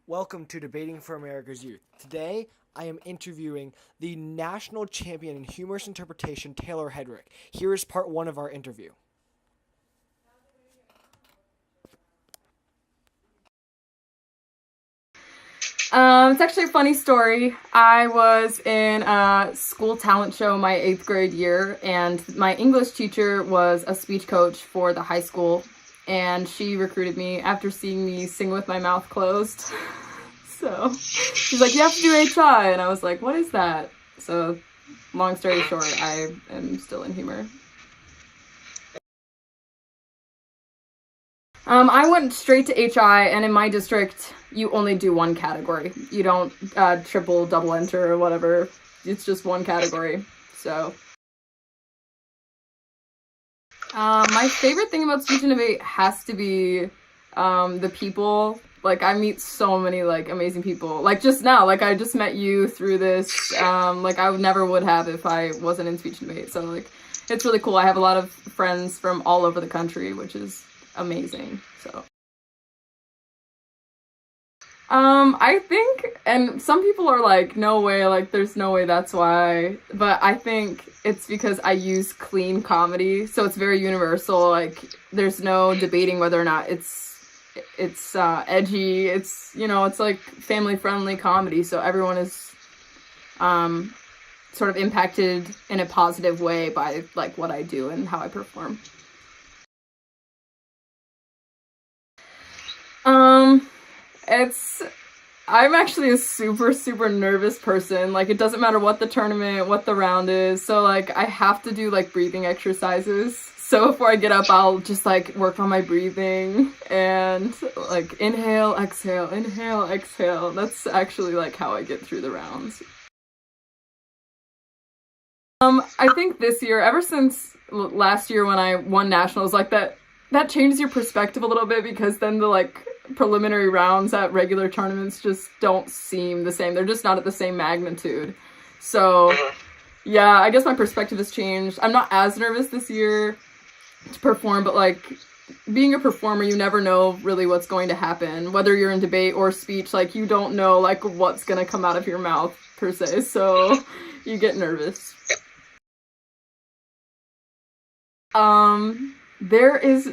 Welcome to Debating for America's Youth. Today, I am interviewing the national champion in humorous interpretation, Taylor Hedrick. Here is part one of our interview. It's actually a funny story. I was in a school talent show my 8th grade year, and my English teacher was a speech coach for the high school, and she recruited me after seeing me sing with my mouth closed. So she's like, "You have to do HI," and I was like, "What is that?" So long story short, I am still in humor. I went straight to HI, and in my district, you only do one category. You don't triple, double enter, or whatever. It's just one category. So, my favorite thing about Speech and Debate has to be the people. Like, I meet so many, like, amazing people. Like, just now, like, I just met you through this. Like, I never would have if I wasn't in Speech and Debate. So, like, it's really cool. I have a lot of friends from all over the country, which is amazing. So I think, and some people are like, no way, like there's no way that's why, but I think it's because I use clean comedy, so it's very universal. Like there's no debating whether or not it's edgy. It's, you know, it's like family friendly comedy, so everyone is sort of impacted in a positive way by like what I do and how I perform. I'm actually a super nervous person. Like, it doesn't matter what the tournament, what the round is. So, like, I have to do, like, breathing exercises. So before I get up, I'll just, like, work on my breathing and, like, inhale, exhale, inhale, exhale. That's actually, like, how I get through the rounds. I think this year, ever since last year when I won nationals, like, that changes your perspective a little bit, because then the, like, preliminary rounds at regular tournaments just don't seem the same. They're just not at the same magnitude. So, yeah, I guess my perspective has changed. I'm not as nervous this year to perform, but, like, being a performer, you never know really what's going to happen. Whether you're in debate or speech, like, you don't know, like, what's gonna come out of your mouth, per se. So, you get nervous. There is,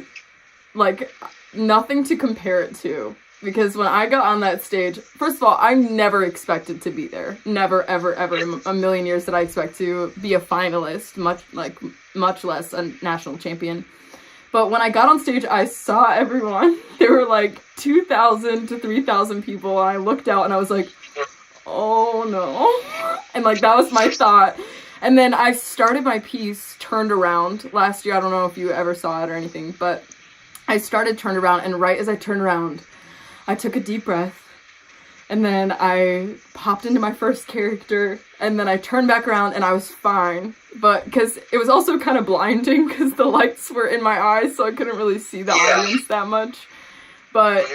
like, nothing to compare it to, because when I got on that stage, first of all, I never expected to be there. Never, ever in a million years did I expect to be a finalist, much less a national champion. But when I got on stage, I saw everyone. There were like 2,000 to 3,000 people, and I looked out and I was like, oh no. And like, that was my thought. And then I started my piece Turned Around last year. I don't know if you ever saw it or anything, but I started Turned Around, and right as I turned around, I took a deep breath, and then I popped into my first character, and then I turned back around, and I was fine. But because it was also kind of blinding, because the lights were in my eyes, so I couldn't really see the audience that much. But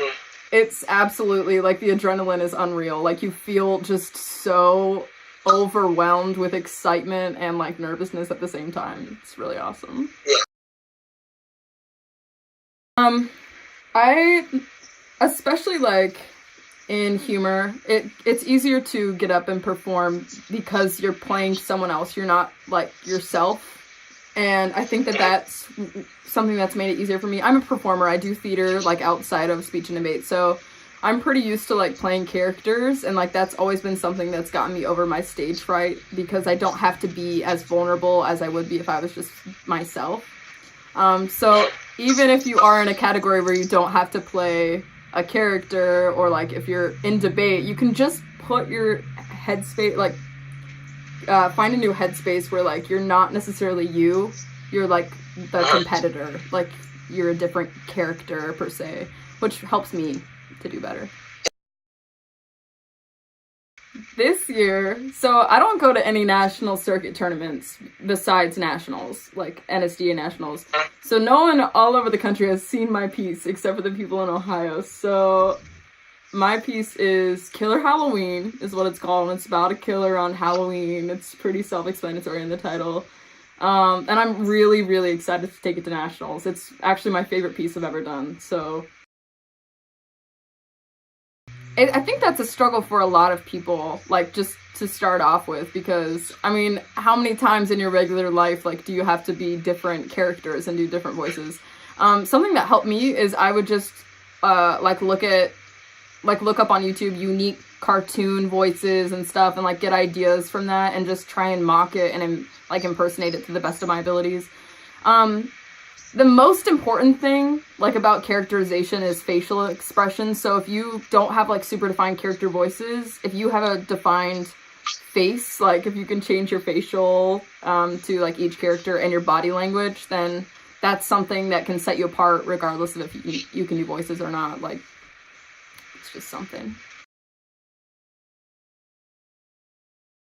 it's absolutely, like, the adrenaline is unreal. Like, you feel just so overwhelmed with excitement and, like, nervousness at the same time. It's really awesome. I, especially, like, in humor, it's easier to get up and perform because you're playing someone else. You're not, like, yourself. And I think that that's something that's made it easier for me. I'm a performer. I do theater, like, outside of speech and debate. So I'm pretty used to, like, playing characters. And, like, that's always been something that's gotten me over my stage fright, because I don't have to be as vulnerable as I would be if I was just myself. So even if you are in a category where you don't have to play a character, or like if you're in debate, you can just put your headspace, like, find a new headspace where, like, you're not necessarily you, you're like the competitor, like you're a different character per se, which helps me to do better. This year, so I don't go to any national circuit tournaments besides nationals, like NSDA Nationals. So no one all over the country has seen my piece except for the people in Ohio. So my piece is Killer Holloween, is what it's called. And it's about a killer on Halloween. It's pretty self-explanatory in the title. And I'm really excited to take it to nationals. It's actually my favorite piece I've ever done. So I think that's a struggle for a lot of people, like, just to start off with, because, I mean, how many times in your regular life, like, do you have to be different characters and do different voices? Something that helped me is I would just, look up on YouTube unique cartoon voices and stuff, and, like, get ideas from that, and just try and mock it and, like, impersonate it to the best of my abilities. The most important thing, like, about characterization is facial expression. So if you don't have, like, super defined character voices, if you have a defined face, like, if you can change your facial to, like, each character and your body language, then that's something that can set you apart regardless of if you can do voices or not. Like, it's just something.